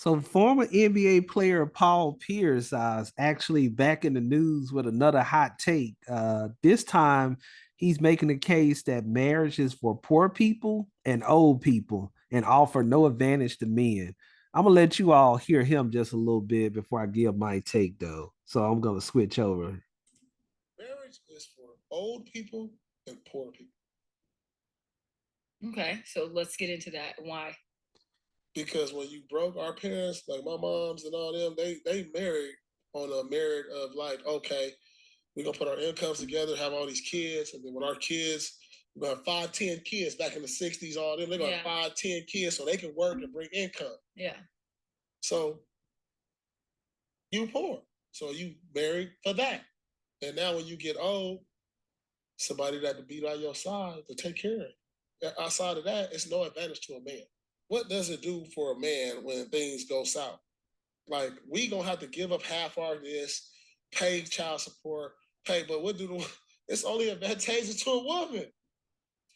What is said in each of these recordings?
So former NBA player Paul Pierce is actually back in the news with another hot take. This time he's making the case that marriage is for poor people and old people and offer no advantage to men. I'm gonna let you all hear him just a little bit before I give my take though. So I'm gonna switch over. Marriage is for old people and poor people. Okay, so let's get into that. Why? Because when you broke, our parents, like my moms and all them, they married on a merit of like, okay, we're gonna put our incomes together, have all these kids, and then when our kids, we're gonna have 5, 10 kids back in the 60s, all them, they're gonna have 5, 10 kids so they can work and bring income. Yeah. So you poor. So you married for that. And now when you get old, somebody that to be by your side to take care of it. Outside of that, it's no advantage to a man. What does it do for a man when things go south? Like we gonna have to give up half our this, pay child support, pay, but what do the it's only advantageous to a woman.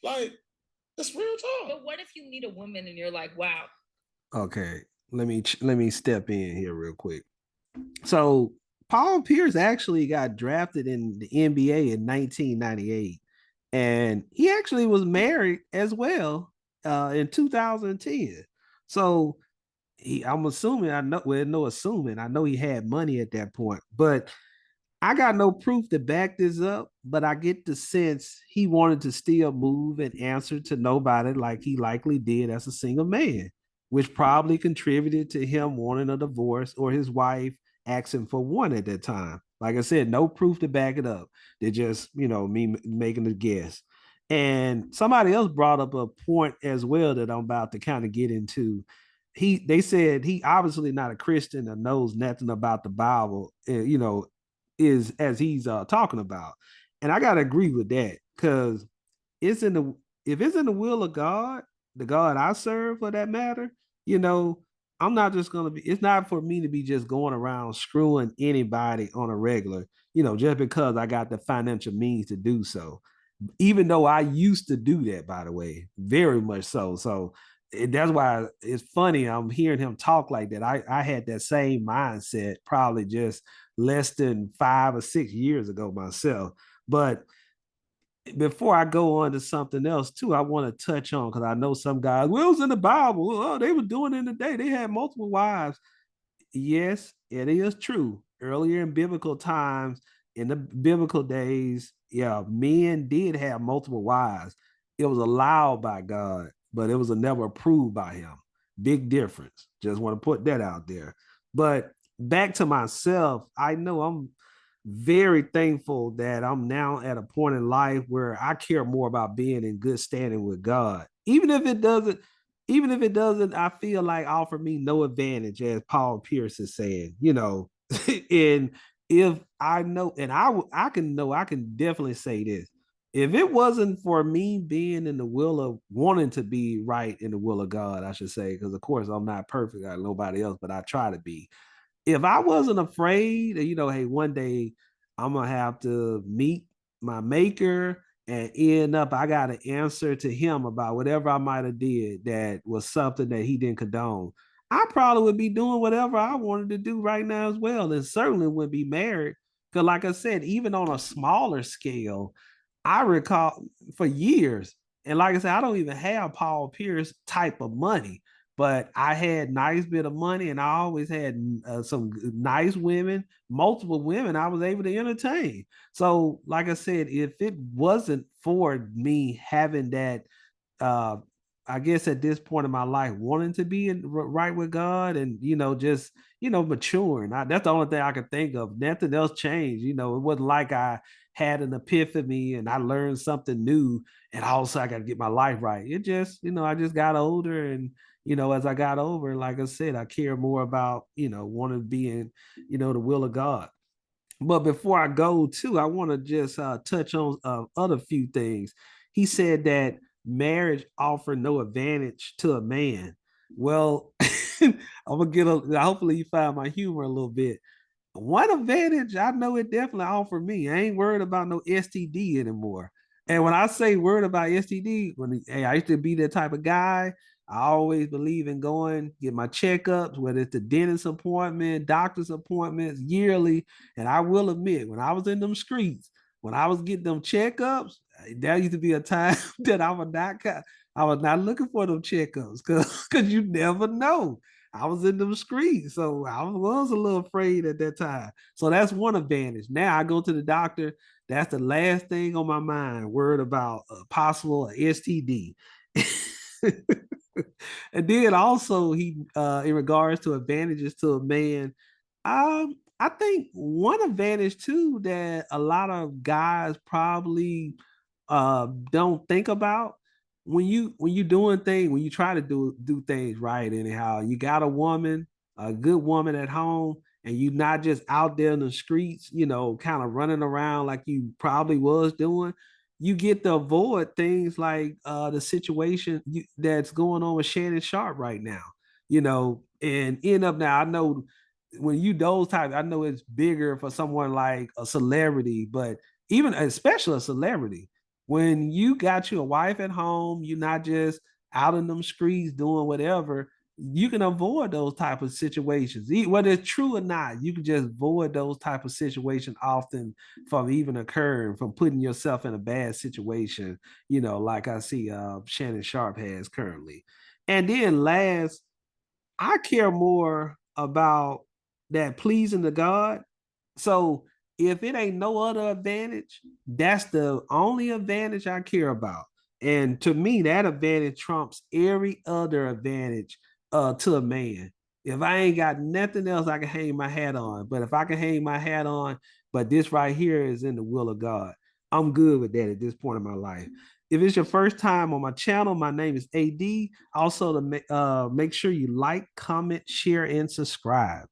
Like, it's real talk. But what if you meet a woman and you're like, wow. Okay, let me step in here real quick. So Paul Pierce actually got drafted in the NBA in 1998, and he actually was married as well in 2010. So I'm assuming I know well, no assuming I know he had money at that point, but I got no proof to back this up. But I get the sense he wanted to still move and answer to nobody like he likely did as a single man, which probably contributed to him wanting a divorce or his wife asking for one at that time. Like I said, no proof to back it up. They're just, me making a guess. And somebody else brought up a point as well that I'm about to kind of get into. They said he obviously not a Christian or knows nothing about the Bible, is as he's talking about. And I gotta agree with that because it's in the if it's in the will of God, the God I serve for that matter, you know, I'm not just gonna be. It's not for me to be just going around screwing anybody on a regular, just because I got the financial means to do so. Even though I used to do that, by the way, very much so. So that's why it's funny. I'm hearing him talk like that. I had that same mindset probably just less than 5 or 6 years ago myself. But before I go on to something else too, I want to touch on because I know some guys, well, it was in the Bible. Oh, they were doing it in the day. They had multiple wives. Yes, it is true. Earlier in biblical times, in the biblical days, yeah, men did have multiple wives. It was allowed by God, but it was never approved by him. Big difference. Just want to put that out there. But back to myself, I know I'm very thankful that I'm now at a point in life where I care more about being in good standing with God. Even if it doesn't, I feel like offer me no advantage, as Paul Pierce is saying, and if I know, and I can know, I can definitely say this. If it wasn't for me being in the will of wanting to be right in the will of God, I should say, because of course I'm not perfect, like nobody else, but I try to be. If I wasn't afraid, hey, one day I'm gonna have to meet my maker and end up I got to answer to him about whatever I might have did that was something that he didn't condone. I probably would be doing whatever I wanted to do right now as well, and certainly would be married. Because, like I said, even on a smaller scale, I recall for years, and like I said, I don't even have Paul Pierce type of money, but I had nice bit of money, and I always had some nice women, multiple women I was able to entertain. So, like I said, if it wasn't for me having that, uh, I guess at this point in my life, wanting to be right with God, and just maturing. That's the only thing I could think of. Nothing else changed. It wasn't like I had an epiphany and I learned something new, and also I got to get my life right. It just, I just got older, and as I got over, like I said, I care more about wanting to be in the will of God. But before I go to, I want to just touch on other few things. He said that marriage offered no advantage to a man. Well, I'm gonna get a. Hopefully, you find my humor a little bit. One advantage I know it definitely offered me. I ain't worried about no STD anymore. And when I say worried about STD, hey, I used to be that type of guy. I always believe in going, get my checkups, whether it's the dentist appointment, doctor's appointments yearly. And I will admit, when I was in them streets, when I was getting them checkups, there used to be a time that I was not looking for them checkups because you never know. I was in them streets, so I was a little afraid at that time. So that's one advantage. Now I go to the doctor. That's the last thing on my mind. Worried about a possible STD. And then also he in regards to advantages to a man, I think one advantage too that a lot of guys probably don't think about when you doing things, when you try to do things right, anyhow, you got a woman, a good woman at home, and you not just out there in the streets, kind of running around like you probably was doing. You get to avoid things like the situation that's going on with Shannon Sharp right now, and end up now. I know when you those types, I know it's bigger for someone like a celebrity, but even especially a celebrity, when you got your wife at home, you're not just out in them streets doing whatever. You can avoid those type of situations, whether it's true or not. You can just avoid those type of situations often from even occurring, from putting yourself in a bad situation. Like I see Shannon Sharp has currently. And then last, I care more about that pleasing to God. So if it ain't no other advantage, that's the only advantage I care about. And to me, that advantage trumps every other advantage to a man. If I ain't got nothing else I can hang my hat on, but if I can hang my hat on, but this right here is in the will of God, I'm good with that at this point in my life. If it's your first time on my channel, my name is AD. Also, to make sure you like, comment, share, and subscribe.